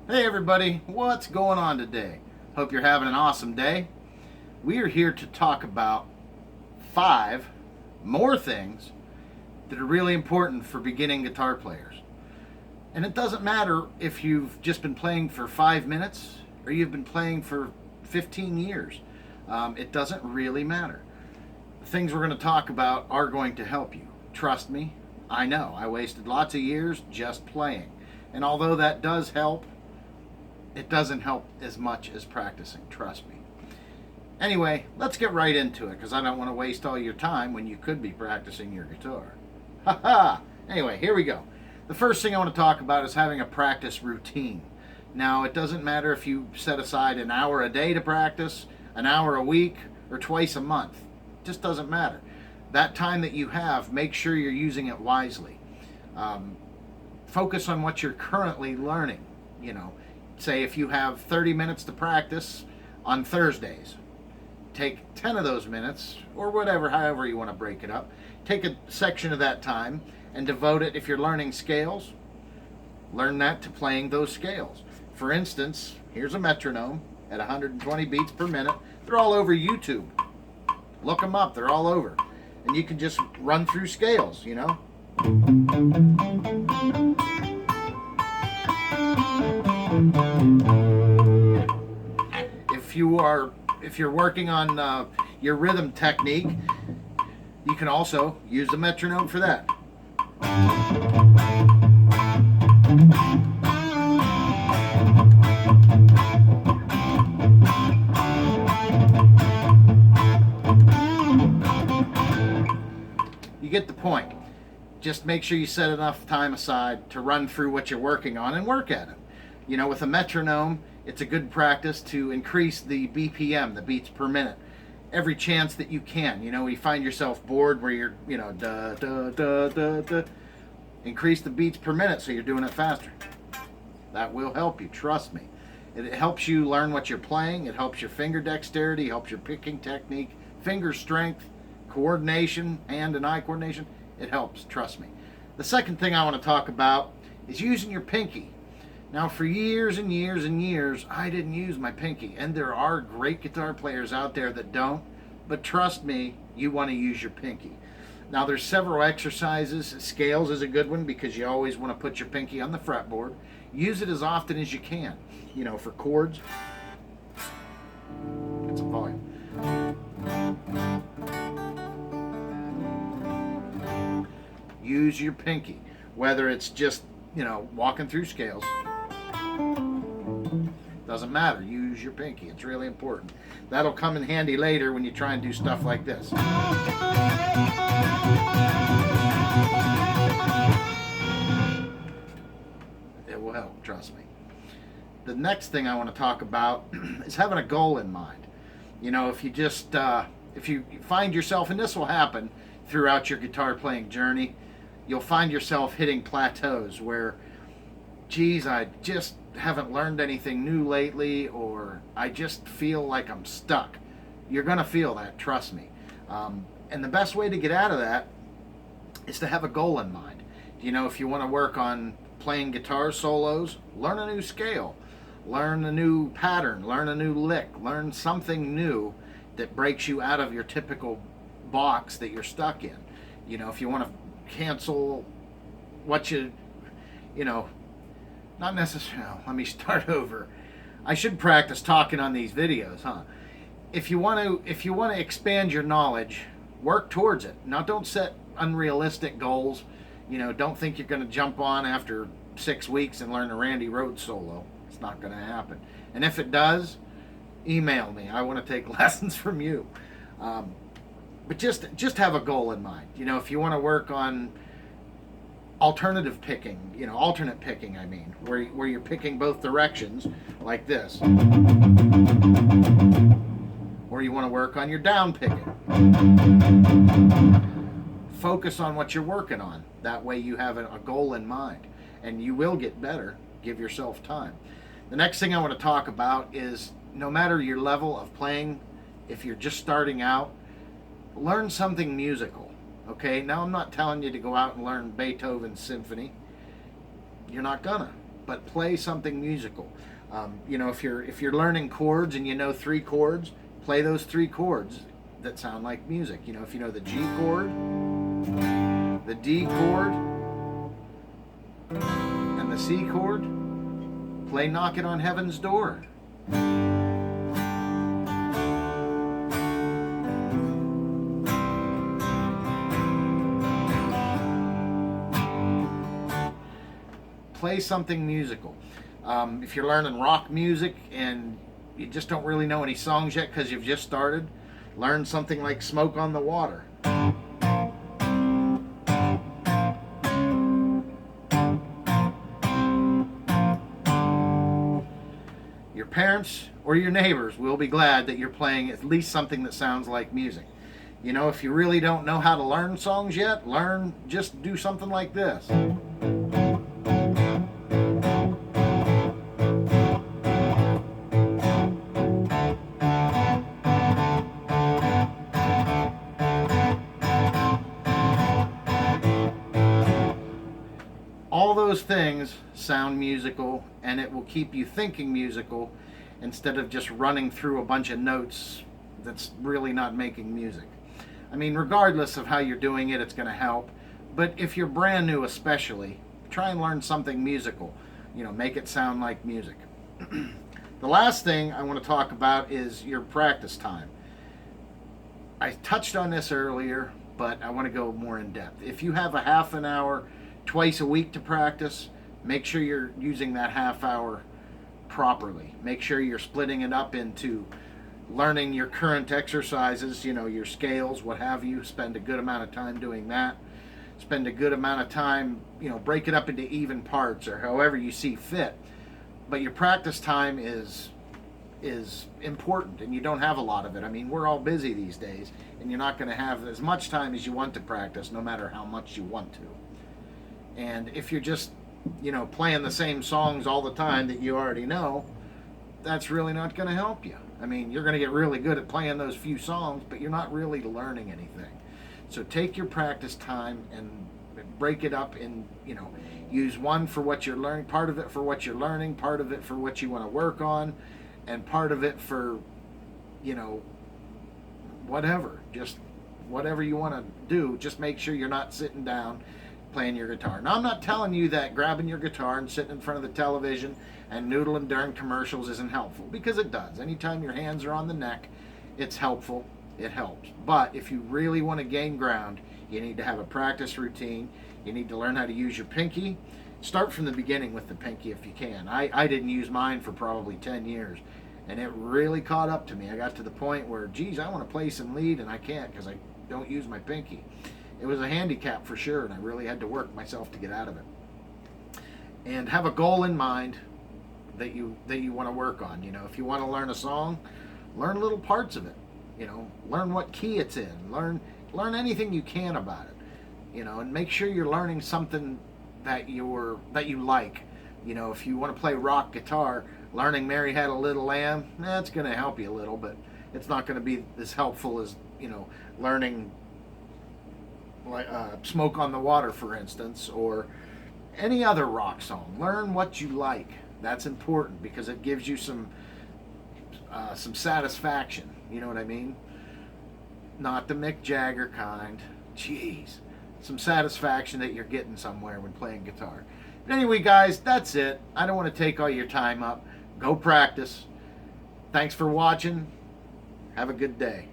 Hey everybody, what's going on today? Hope you're having an awesome day. We are here to talk about 5 more things that are really important for beginning guitar players. And it doesn't matter if you've just been playing for 5 minutes or you've been playing for 15 years. It doesn't really matter. The things we're going to talk about are going to help you. Trust me, I know. I wasted lots of years just playing. And although that does help, it doesn't help as much as practicing, trust me. Anyway, let's get right into it because I don't want to waste all your time when you could be practicing your guitar. Haha! Anyway, here we go. The first thing I want to talk about is having a practice routine. Now, it doesn't matter if you set aside an hour a day to practice, an hour a week, or twice a month. It just doesn't matter. That time that you have, make sure you're using it wisely. Focus on what you're currently learning, Say if you have 30 minutes to practice on Thursdays, take 10 of those minutes, or whatever, however you want to break it up. Take a section of that time and devote it, if you're learning scales, learn that to playing those scales. For instance, here's a metronome at 120 beats per minute. They're all over YouTube. Look them up, they're all over. And you can just run through scales, If you're working on your rhythm technique, you can also use the metronome for that. You get the point. Just make sure you set enough time aside to run through what you're working on and work at it. With a metronome, it's a good practice to increase the BPM, the beats per minute, every chance that you can. You find yourself bored where you're, da, da, da, da, da. Increase the beats per minute so you're doing it faster. That will help you, trust me. It helps you learn what you're playing. It helps your finger dexterity, helps your picking technique, finger strength, coordination, hand and eye coordination. It helps, trust me. The second thing I want to talk about is using your pinky. Now, for years and years and years, I didn't use my pinky, and there are great guitar players out there that don't, but trust me, you want to use your pinky. Now, there's several exercises. Scales is a good one because you always want to put your pinky on the fretboard. Use it as often as you can, for chords. Get some volume. Use your pinky, whether it's just, walking through scales. Doesn't matter. Use your pinky. It's really important. That'll come in handy later when you try and do stuff like this. It will help, trust me. The next thing I want to talk about is having a goal in mind. If you just, if you find yourself, and this will happen throughout your guitar playing journey, you'll find yourself hitting plateaus where, geez, I just haven't learned anything new lately, or I just feel like I'm stuck. You're going to feel that, trust me. And the best way to get out of that is to have a goal in mind. If you want to work on playing guitar solos, learn a new scale, learn a new pattern, learn a new lick, learn something new that breaks you out of your typical box that you're stuck in. If you want to cancel what not necessarily, let me start over. I should practice talking on these videos, huh? If you want to expand your knowledge, work towards it. Now, don't set unrealistic goals. Don't think you're going to jump on after 6 weeks and learn a Randy Rhoads solo. It's not going to happen. And if it does, email me. I want to take lessons from you. But just have a goal in mind. If you want to work on alternate picking, I mean, where you're picking both directions, like this. Or you want to work on your down picking. Focus on what you're working on. That way you have a goal in mind, and you will get better. Give yourself time. The next thing I want to talk about is, no matter your level of playing, if you're just starting out, learn something musical. Okay, now I'm not telling you to go out and learn Beethoven's symphony. You're not gonna. but play something musical. If you're learning chords and you know 3 chords, play those 3 chords that sound like music. If you know the G chord, the D chord, and the C chord, play Knocking on Heaven's Door. Play something musical. If you're learning rock music and you just don't really know any songs yet because you've just started, learn something like Smoke on the Water. Your parents or your neighbors will be glad that you're playing at least something that sounds like music. If you really don't know how to learn songs yet, just do something like this. All those things sound musical, and it will keep you thinking musical instead of just running through a bunch of notes that's really not making music. Regardless of how you're doing it, it's going to help. But if you're brand new especially, try and learn something musical. Make it sound like music. The last thing I want to talk about is your practice time. I touched on this earlier, but I want to go more in depth. If you have a half an hour twice a week to practice, make sure you're using that half hour properly. Make sure you're splitting it up into learning your current exercises, your scales, what have you. Spend a good amount of time doing that. Spend a good amount of time, break it up into even parts or however you see fit. But your practice time is important, and you don't have a lot of it. We're all busy these days, and you're not going to have as much time as you want to practice, no matter how much you want to. And if you're just, playing the same songs all the time that you already know, that's really not going to help you. You're going to get really good at playing those few songs, but you're not really learning anything. So take your practice time and break it up in, use one for what you're learning, part of it for what you're learning, part of it for what you want to work on, and part of it for, whatever. Just whatever you want to do, just make sure you're not sitting down playing your guitar. Now, I'm not telling you that grabbing your guitar and sitting in front of the television and noodling during commercials isn't helpful, because it does. Anytime your hands are on the neck, it's helpful. It helps. But if you really want to gain ground, you need to have a practice routine. You need to learn how to use your pinky. Start from the beginning with the pinky if you can. I didn't use mine for probably 10 years, and it really caught up to me. I got to the point where, geez, I want to play some lead, and I can't because I don't use my pinky. It was a handicap for sure, and I really had to work myself to get out of it. And have a goal in mind that you want to work on. If you want to learn a song, learn little parts of it. Learn what key it's in. Learn anything you can about it. And make sure you're learning something that you like. If you want to play rock guitar, learning Mary Had a Little Lamb, that's going to help you a little, but it's not going to be as helpful as learning like Smoke on the Water, for instance, or any other rock song. Learn what you like. That's important because it gives you some satisfaction. You know what I mean? Not the Mick Jagger kind. Jeez. Some satisfaction that you're getting somewhere when playing guitar. But anyway, guys, that's it. I don't want to take all your time up. Go practice. Thanks for watching. Have a good day.